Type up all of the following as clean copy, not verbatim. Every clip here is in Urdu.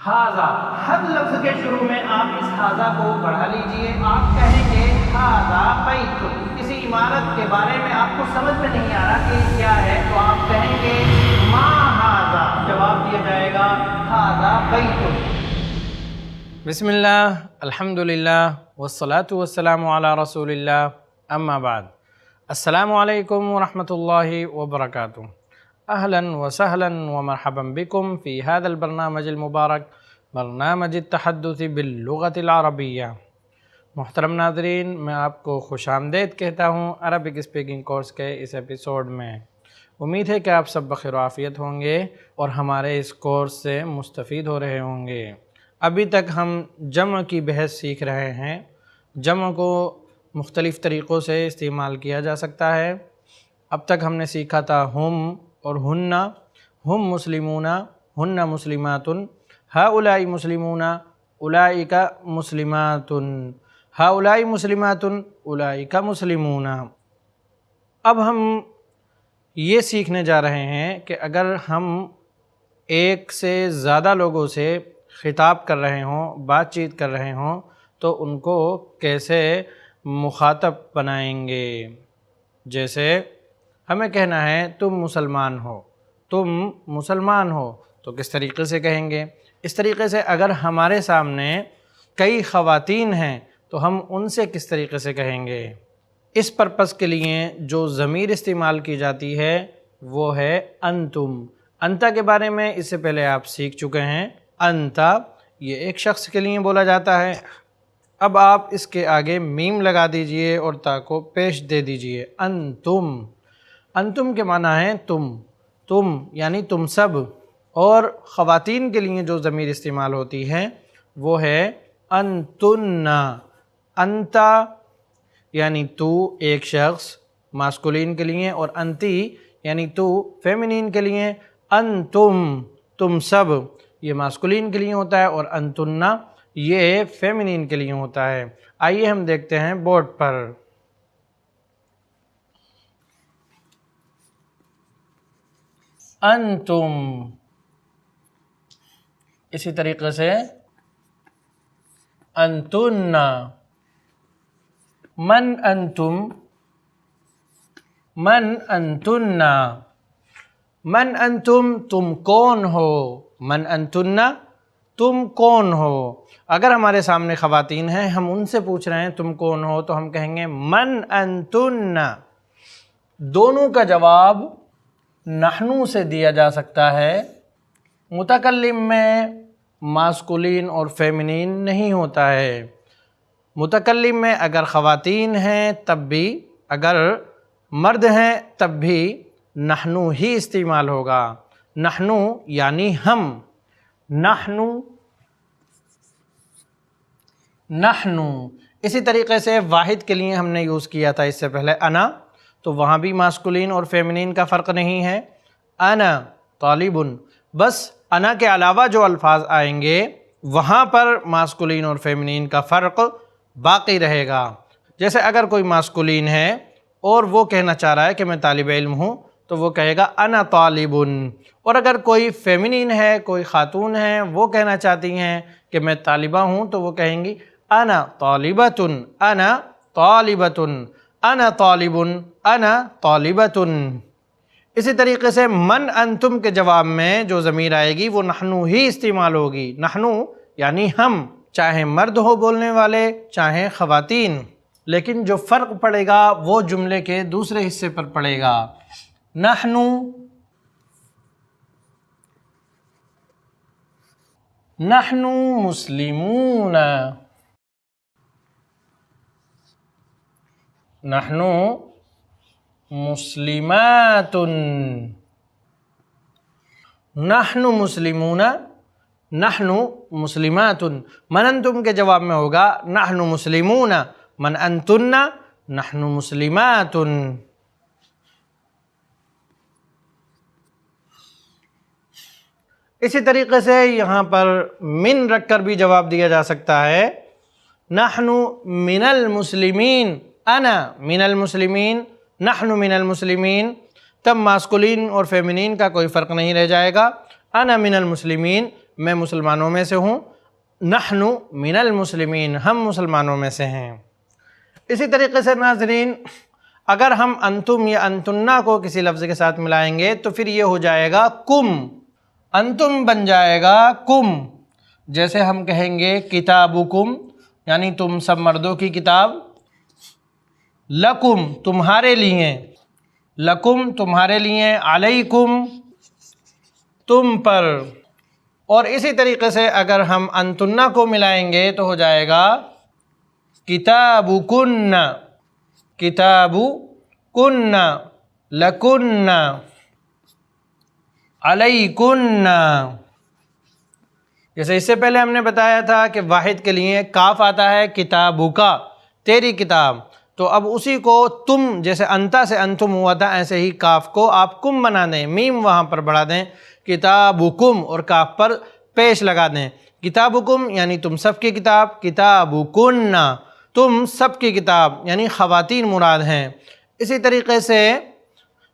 ہاذا، ہر لفظ کے شروع میں آپ اس ہاذا کو بڑھا لیجئے. آپ کہیں گے ہاذا بیت، کسی عمارت کے بارے میں آپ کو سمجھ میں نہیں آ رہا کہ کیا ہے، تو آپ کہیں گے ما ہاذا، جواب دیا جائے گا ہاذا بیت. بسم اللہ، الحمدللہ، والصلاة والسلام علی رسول اللہ، اما بعد. السلام علیکم ورحمۃ اللہ وبرکاتہ. اہلا وسہلا ومرحبا بکم فی هذا البرنامج المبارک، برنامج التحدث باللغة العربیہ. محترم ناظرین، میں آپ کو خوش آمدید کہتا ہوں عربک اسپیکنگ کورس کے اس ایپیسوڈ میں. امید ہے کہ آپ سب بخیر و عافیت ہوں گے اور ہمارے اس کورس سے مستفید ہو رہے ہوں گے. ابھی تک ہم جمع کی بحث سیکھ رہے ہیں. جمع کو مختلف طریقوں سے استعمال کیا جا سکتا ہے. اب تک ہم نے سیکھا تھا ہم اور ہن. ہم مسلمون، ہن مسلمات، ہؤلاء مسلمون، اولئک مسلمات، ہؤلاء مسلمات، اولئک مسلمون. اب ہم یہ سیکھنے جا رہے ہیں کہ اگر ہم ایک سے زیادہ لوگوں سے خطاب کر رہے ہوں، بات چیت کر رہے ہوں، تو ان کو کیسے مخاطب بنائیں گے. جیسے ہمیں کہنا ہے تم مسلمان ہو، تم مسلمان ہو، تو کس طریقے سے کہیں گے؟ اس طریقے سے اگر ہمارے سامنے کئی خواتین ہیں تو ہم ان سے کس طریقے سے کہیں گے؟ اس پرپس کے لیے جو ضمیر استعمال کی جاتی ہے وہ ہے انتم. انتا کے بارے میں اس سے پہلے آپ سیکھ چکے ہیں. انتا یہ ایک شخص کے لیے بولا جاتا ہے. اب آپ اس کے آگے میم لگا دیجئے اور تا کو پیش دے دیجئے. انتم، انتم کے معنی ہے تم، تم یعنی تم سب. اور خواتین کے لیے جو ضمیر استعمال ہوتی ہے وہ ہے انتن. انتا یعنی تو ایک شخص ماسکولین کے لیے، اور انتی یعنی تو فیمینین کے لیے. انتم تم سب یہ ماسکولین کے لیے ہوتا ہے، اور انتن یہ فیمینین کے لیے ہوتا ہے. آئیے ہم دیکھتے ہیں بورڈ پر. انتم، اسی طریقے سے انتن. من انتم، من انتن. من انتم تم کون ہو، من انتن تم کون ہو. اگر ہمارے سامنے خواتین ہیں، ہم ان سے پوچھ رہے ہیں تم کون ہو، تو ہم کہیں گے من انتن. دونوں کا جواب نحنو سے دیا جا سکتا ہے. متکلم میں ماسکولین اور فیمینین نہیں ہوتا ہے. متکلم میں اگر خواتین ہیں تب بھی، اگر مرد ہیں تب بھی نحنو ہی استعمال ہوگا. نحنو یعنی ہم. نحنو، نحنو. اسی طریقے سے واحد کے لیے ہم نے یوز کیا تھا اس سے پہلے انا، تو وہاں بھی ماسکولین اور فیمینین کا فرق نہیں ہے. انا طالب، بس انا کے علاوہ جو الفاظ آئیں گے وہاں پر ماسکولین اور فیمینین کا فرق باقی رہے گا. جیسے اگر کوئی ماسکولین ہے اور وہ کہنا چاہ رہا ہے کہ میں طالب علم ہوں، تو وہ کہے گا انا طالب. اور اگر کوئی فیمینین ہے، کوئی خاتون ہے، وہ کہنا چاہتی ہیں کہ میں طالبہ ہوں، تو وہ کہیں گی انا طالبۃ، انا طالبۃ، انا طالب، انا طالبۃ. اسی طریقے سے من انتم کے جواب میں جو ضمیر آئے گی وہ نحنو ہی استعمال ہوگی. نحنو یعنی ہم، چاہے مرد ہو بولنے والے چاہے خواتین. لیکن جو فرق پڑے گا وہ جملے کے دوسرے حصے پر پڑے گا. نحنو، نحنو مسلمون، نحنو مسلمات، نحنو مسلمون، نحنو مسلمات. من انتم کے جواب میں ہوگا نحنو مسلمون، من انتن نحنو مسلمات. اسی طریقے سے یہاں پر من رکھ کر بھی جواب دیا جا سکتا ہے. نحن من المسلمین، انا من المسلمین، نحن من المسلمین. تب ماسکولین اور فیمینین کا کوئی فرق نہیں رہ جائے گا. انا من المسلمین، میں مسلمانوں میں سے ہوں، نحن من المسلمین، ہم مسلمانوں میں سے ہیں۔ اسی طریقے سے ناظرین اگر ہم انتم یا انتنا کو کسی لفظ کے ساتھ ملائیں گے تو پھر یہ ہو جائے گا کم، انتم بن جائے گا کم۔ جیسے ہم کہیں گے کتابکم یعنی تم سب مردوں کی کتاب، لکم تمہارے لیے، لکم تمہارے لیے، علیکم تم پر۔ اور اسی طریقے سے اگر ہم انتنا کو ملائیں گے تو ہو جائے گا کتابکن، کتابکن، لکن، علیکن۔ جیسے اس سے پہلے ہم نے بتایا تھا کہ واحد کے لیے کاف آتا ہے، کتابکا تیری کتاب، تو اب اسی کو تم، جیسے انتا سے انتم ہوا تھا، ایسے ہی کاف کو آپ کم بنا دیں، میم وہاں پر بڑھا دیں، کتابکم، اور کاف پر پیش لگا دیں۔ کتابکم یعنی تم سب کی کتاب، کتابکن تم سب کی کتاب یعنی خواتین مراد ہیں۔ اسی طریقے سے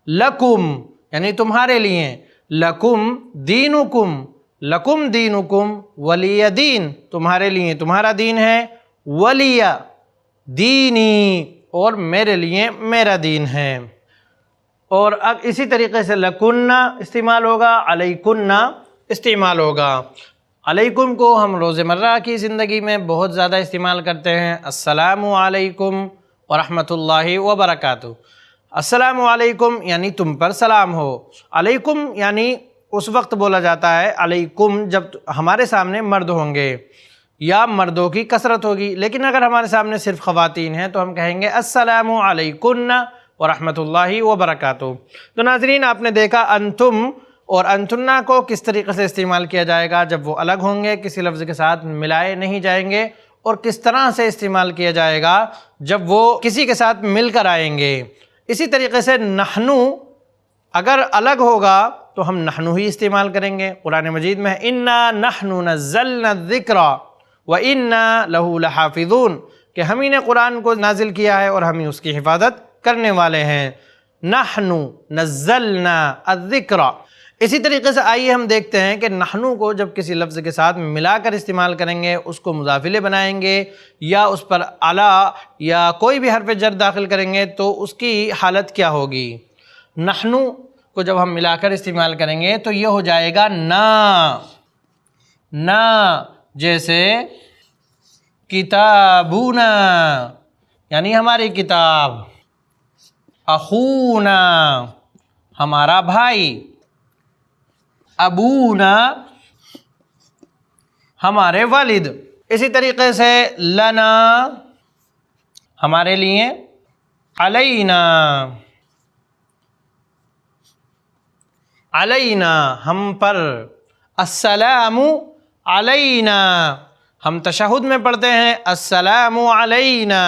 لکم یعنی تمہارے لیے، لکم دینکم، لکم دینکم ولی دین، تمہارے لیے تمہارا دین ہے، ولی دینی اور میرے لیے میرا دین ہے۔ اور اب اسی طریقے سے لکنہ استعمال ہوگا، علیکنہ استعمال ہوگا۔ علیکم کو ہم روزمرہ کی زندگی میں بہت زیادہ استعمال کرتے ہیں، السلام علیکم ورحمۃ اللہ وبرکاتہ۔ السلام علیکم یعنی تم پر سلام ہو، علیکم یعنی اس وقت بولا جاتا ہے علیکم جب ہمارے سامنے مرد ہوں گے یا مردوں کی کثرت ہوگی، لیکن اگر ہمارے سامنے صرف خواتین ہیں تو ہم کہیں گے السلام علیکن ورحمۃ اللہ وبرکاتہ۔ تو ناظرین آپ نے دیکھا انتم اور انتنا کو کس طریقے سے استعمال کیا جائے گا جب وہ الگ ہوں گے، کسی لفظ کے ساتھ ملائے نہیں جائیں گے، اور کس طرح سے استعمال کیا جائے گا جب وہ کسی کے ساتھ مل کر آئیں گے۔ اسی طریقے سے نحنو اگر الگ ہوگا تو ہم نحنو ہی استعمال کریں گے۔ قرآن مجید میں انا نحن نزلنا الذکر وانا لہ لحافظون، کہ ہم ہی نے قرآن کو نازل کیا ہے اور ہم ہی اس کی حفاظت کرنے والے ہیں۔ نحن نزلنا الذکر۔ اسی طریقے سے آئیے ہم دیکھتے ہیں کہ نحنو کو جب کسی لفظ کے ساتھ ملا کر استعمال کریں گے، اس کو مضاف الیہ بنائیں گے یا اس پر علا یا کوئی بھی حرف جر داخل کریں گے تو اس کی حالت کیا ہوگی؟ نحنو کو جب ہم ملا کر استعمال کریں گے تو یہ ہو جائے گا نا، نا، جیسے کتابونا یعنی ہماری کتاب، اخونا ہمارا بھائی، ابونا ہمارے والد۔ اسی طریقے سے لنا ہمارے لیے، علینا، علینا ہم پر، السلام علینا ہم تشہد میں پڑھتے ہیں السلام علینا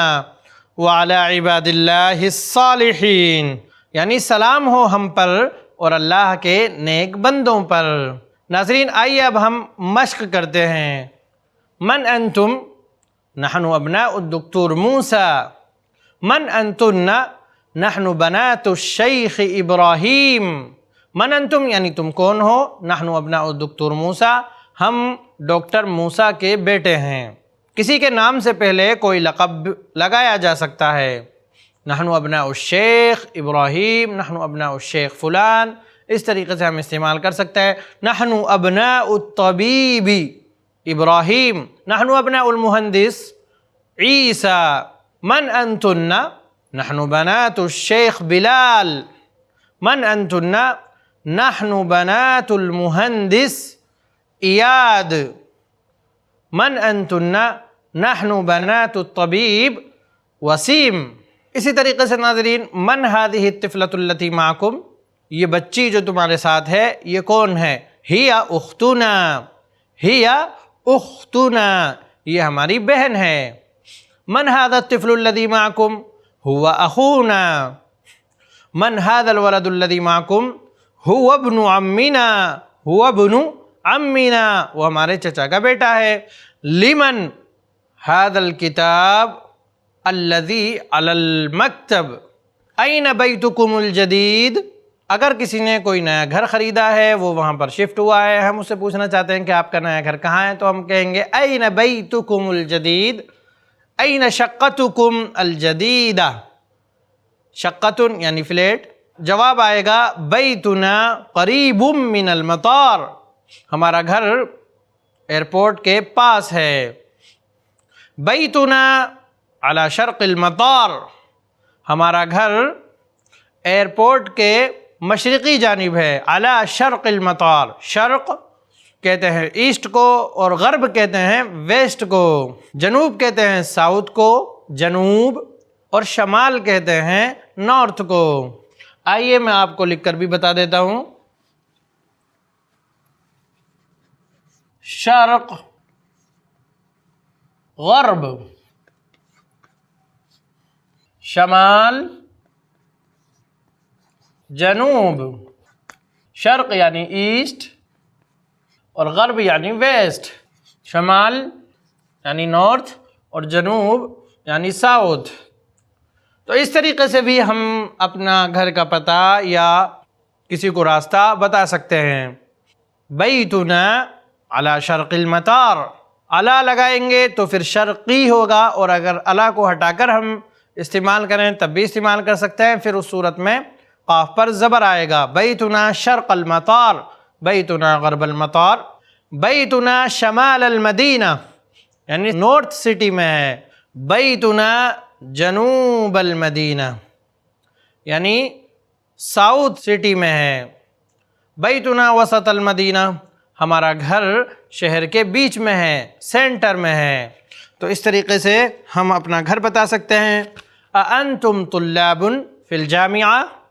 وعلی عباد اللہ الصالحین، یعنی سلام ہو ہم پر اور اللہ کے نیک بندوں پر۔ ناظرین آئیے اب ہم مشق کرتے ہیں۔ من انتم؟ نحن ابناء الدکتور موسیٰ۔ من انتن؟ نحن بنات الشیخ ابراہیم۔ من انتم یعنی تم کون ہو؟ نحن ابناء الدکتور موسیٰ، ہم ڈاکٹر موسیٰ کے بیٹے ہیں۔ کسی کے نام سے پہلے کوئی لقب لگایا جا سکتا ہے، نحن ابناء الشیخ ابراہیم، نحن ابناء الشیخ فلان، اس طریقے سے ہم استعمال کر سکتے ہیں۔ نحن ابناء الطبیب ابراہیم، نحن ابناء المہندس عیسیٰ۔ من انتن؟ نحن بنات الشیخ بلال۔ من انتن؟ نحن بنات المہندس ایاد۔ من انتن؟ نحن بنات الطبیب وسیم۔ اسی طریقے سے ناظرین من هذه الطفلة التي معكم؟ یہ بچی جو تمہارے ساتھ ہے یہ کون ہے؟ ہی اختنا، ہی اختنا یہ ہماری بہن ہے۔ من هذا الطفل الذي معكم؟ هو اخونا۔ من هذا الولد الذي معكم؟ هو ابن عمنا، هو ابن عمنا وہ ہمارے چچا کا بیٹا ہے۔ لمن هذا الكتاب الذي على المكتب؟ أين بيتكم الجديد؟ اگر کسی نے کوئی نیا گھر خریدا ہے، وہ وہاں پر شفٹ ہوا ہے، ہم اس سے پوچھنا چاہتے ہیں کہ آپ کا نیا گھر کہاں ہے، تو ہم کہیں گے این بیتکم الجدید، این شقتکم الجدیدہ۔ شقتن یعنی فلیٹ، جواب آئے گا بیتنا قریب من المطار، ہمارا گھر ایئرپورٹ کے پاس ہے۔ بیتنا علی شرق المطار، ہمارا گھر ایئرپورٹ کے مشرقی جانب ہے۔ علی شرق المطار، شرق کہتے ہیں ایسٹ کو، اور غرب کہتے ہیں ویسٹ کو، جنوب کہتے ہیں ساؤتھ کو، جنوب، اور شمال کہتے ہیں نارتھ کو۔ آئیے میں آپ کو لکھ کر بھی بتا دیتا ہوں۔ شرق، غرب، شمال، جنوب۔ شرق یعنی ایسٹ اور غرب یعنی ویسٹ، شمال یعنی نارتھ اور جنوب یعنی ساؤتھ۔ تو اس طریقے سے بھی ہم اپنا گھر کا پتہ یا کسی کو راستہ بتا سکتے ہیں۔ بیتنا علی شرق المطار، علی لگائیں گے تو پھر شرقی ہوگا، اور اگر علی کو ہٹا کر ہم استعمال کریں تب بھی استعمال کر سکتے ہیں، پھر اس صورت میں قاف پر زبر آئے گا۔ بیتنا شرق المطار، بیتنا غرب المطار، بیتنا شمال المدینہ یعنی نارتھ سٹی میں ہے، بیتنا جنوب المدینہ یعنی ساؤتھ سٹی میں ہے، بیتنا وسط المدینہ، ہمارا گھر شہر کے بیچ میں ہے، سینٹر میں ہے۔ تو اس طریقے سے ہم اپنا گھر بتا سکتے ہیں۔ اَأَنْتُمْ طُلَّابٌ فِي الْجَامِعَةِ؟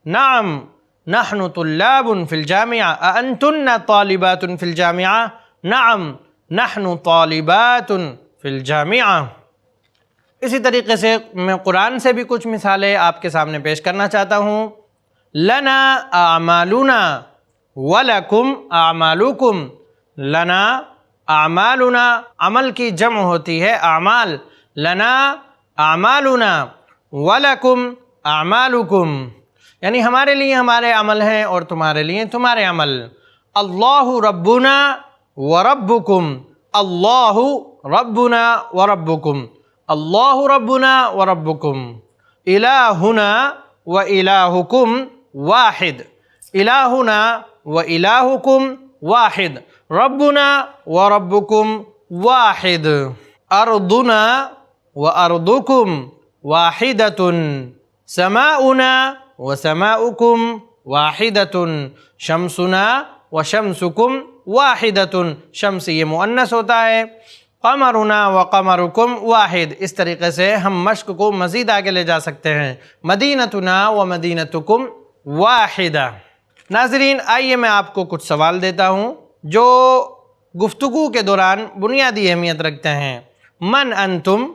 نعم نحن طلاب فی الجامعہ۔ اَأَنْتُنَّ طالبات فی الجامعہ؟ نعم نحن طالبات فی الجامعہ۔ اسی طریقے سے میں قرآن سے بھی کچھ مثالیں آپ کے سامنے پیش کرنا چاہتا ہوں۔ لنا اعمالنا ولکم اعمالکم، لنا اعمالنا، عمل کی جمع ہوتی ہے اعمال، لنا اعمالنا ولکم اعمالکم، یعنی ہمارے لیے ہمارے عمل ہیں اور تمہارے لیے تمہارے عمل۔ اللہ ربنا وربکم، اللہ ربنا وربکم، اللہ ربنا وربکم، الہنا والہکم واحد، الہنا والہکم واحد، ربنا وربکم واحد، ارضنا وارضکم واحدۃ، سماؤنا وسماؤکم واحدۃ، شمسنا وشمسکم واحدۃ، شمس یہ مؤنث ہوتا ہے، قمرنا وقمرکم واحد۔ اس طریقے سے ہم مشق کو مزید آگے لے جا سکتے ہیں۔ مدینتنا ومدینتکم واحدہ۔ ناظرین آئیے میں آپ کو کچھ سوال دیتا ہوں جو گفتگو کے دوران بنیادی اہمیت رکھتے ہیں۔ من انتم،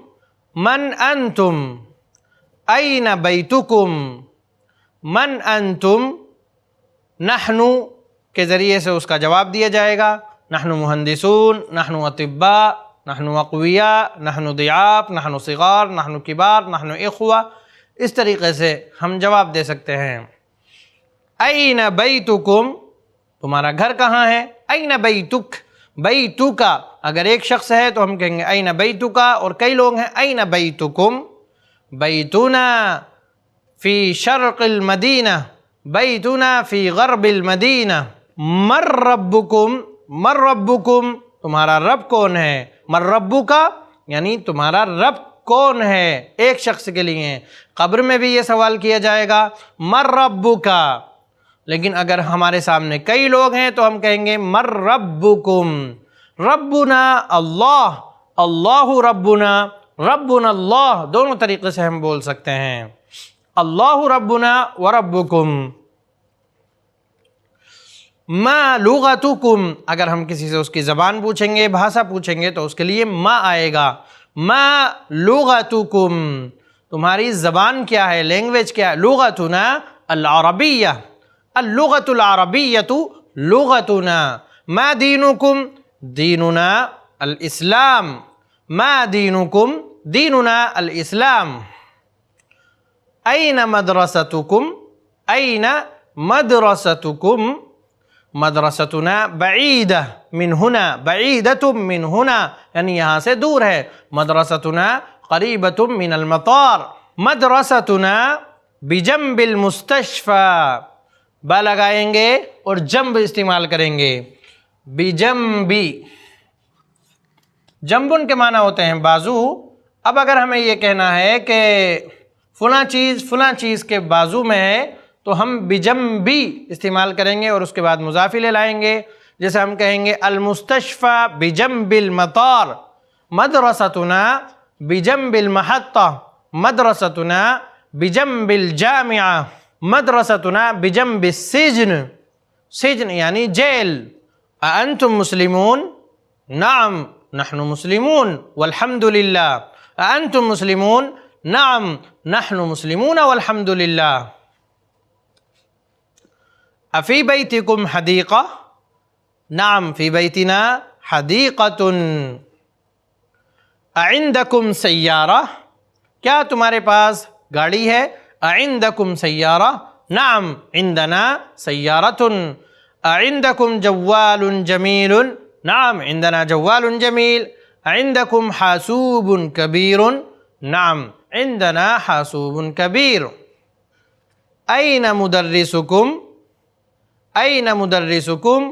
من انتم، این بیتکم، من انتم، نحن کے ذریعے سے اس کا جواب دیا جائے گا۔ نحن مہندسون، نحن اطباء، نحن اقویاء، نحن ضیاف، نحن صغار، نحن کبار، نحن اخوہ، اس طریقے سے ہم جواب دے سکتے ہیں۔ این بیتکم، تمہارا گھر کہاں ہے؟ این بیتک، بیتکا اگر ایک شخص ہے تو ہم کہیں گے این بیتکا، اور کئی لوگ ہیں این بیتکم، بیتنا فی شرق المدینہ، بیتنا فی غرب المدینہ، من ربکم، من ربکم، تمہارا رب کون ہے؟ من ربکا یعنی تمہارا رب کون ہے، ایک شخص کے لیے۔ قبر میں بھی یہ سوال کیا جائے گا من ربکا، لیکن اگر ہمارے سامنے کئی لوگ ہیں تو ہم کہیں گے من ربکم، ربنا اللہ، اللہ ربنا، ربنا اللہ، دونوں طریقے سے ہم بول سکتے ہیں۔ اللہ ربنا وربکم۔ ما لغتکم، اگر ہم کسی سے اس کی زبان پوچھیں گے، بھاشا پوچھیں گے تو اس کے لیے ما آئے گا۔ ما لغتکم، تمہاری زبان کیا ہے، لینگویج کیا ہے؟ لغتنا العربیہ، اللغة العربیۃ لغتنا۔ ما دینکم، دیننا الاسلام، ما دینکم، دیننا الاسلام۔ این مدرستکم، این مدرستکم مدرستنا بعیدہ من ہنا بعیدۃ من ہنا یعنی یہاں سے دور ہے. مدرستنا قریبۃ من المطار. مدرستنا بجنب المستشفى با لگائیں گے اور جنب استعمال کریں گے. بجنبی جنبن کے معنی ہوتے ہیں بازو. اب اگر ہمیں یہ کہنا ہے کہ فلاں چیز کے بازو میں ہے تو ہم بجنبی استعمال کریں گے اور اس کے بعد مضاف الیہ لائیں گے. جیسے ہم کہیں گے المستشفى بجنب المطار، مدرستنا بجنب المحطة، مدرستنا بجنب الجامعہ، مدرستنا بجنب السجن. سجن یعنی جیل. اانتم مسلمون؟ نعم نحن مسلمون والحمد للہ. اانتم مسلمون؟ نعم نحن مسلمون والحمد للہ. افی بیتکم حدیقہ؟ نعم فی بیتنا حدیقۃ. اعندکم سیارہ؟ کیا تمہارے پاس گاڑی ہے؟ اعندکم سیارہ؟ نعم عندنا سیارۃ. اعندکم جوال جمیل؟ نعم عندنا جوال جمیل. اعندکم حاسوب کبیر؟ نعم عندنا حاسوب کبیر. این مدرسکم؟ این مدرسکم؟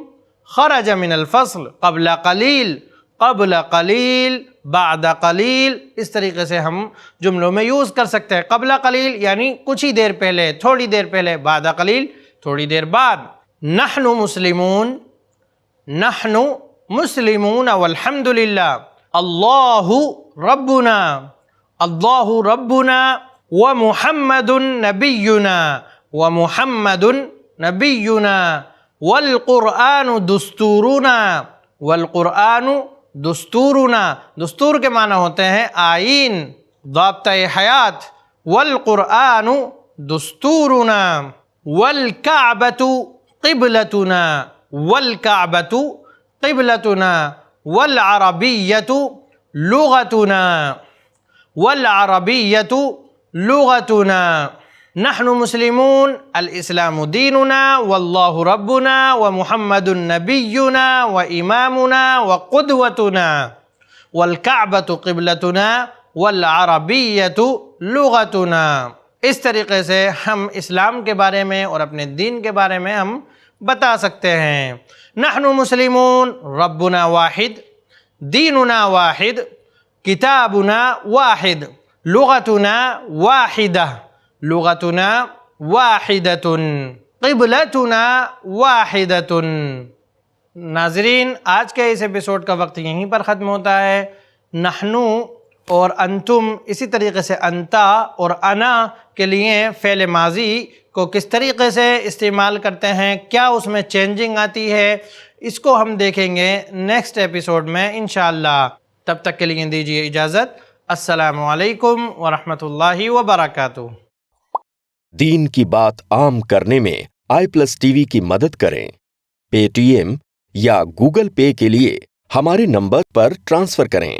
خرج من الفصل قبل قلیل. قبل قلیل، بعد قلیل، اس طریقے سے ہم جملوں میں یوز کر سکتے ہیں. قبل قلیل یعنی کچھ ہی دیر پہلے، تھوڑی دیر پہلے. بعد قلیل تھوڑی دیر بعد. نحن مسلمون؟ نحن مسلمون والحمد للہ. اللہ ربنا، اللہ ربنا، ومحمد نبینا، ومحمد نبینا، والقرآن دستورنا، والقرآن دستورنا. دستور کے معنی ہوتے ہیں آئین، ضابطۂ حیات. والقرآن دستورنا. والکعبۃ قبلتنا، والکعبۃ قبلتنا، والعربیۃ لغتنا، والعربیۃ لغتنا. نحن مسلمون، الاسلام دیننا، واللہ ربنا، ومحمد نبینا، وامامنا، وقدوتنا، والکعبۃ قبلتنا، والعربیۃ لغتنا. اس طریقے سے ہم اسلام کے بارے میں اور اپنے دین کے بارے میں ہم بتا سکتے ہیں. نحن مسلمون، ربنا واحد، دیننا واحد، کتابنا واحد، لغتنا واحدہ، لغتنا واحدۃ، قبلتنا واحدۃ. ناظرین، آج کے اس ایپیسوڈ کا وقت یہیں پر ختم ہوتا ہے. نحنو اور انتم، اسی طریقے سے انتا اور انا کے لیے فعل ماضی کو کس طریقے سے استعمال کرتے ہیں، کیا اس میں چینجنگ آتی ہے، اس کو ہم دیکھیں گے نیکسٹ ایپیسوڈ میں انشاءاللہ. تب تک کے لیے دیجیے اجازت. السلام علیکم ورحمۃ اللہ وبرکاتہ. دین کی بات عام کرنے میں i+TV کی مدد کریں. پے ٹی ایم یا گوگل پے کے لیے ہمارے نمبر پر ٹرانسفر کریں.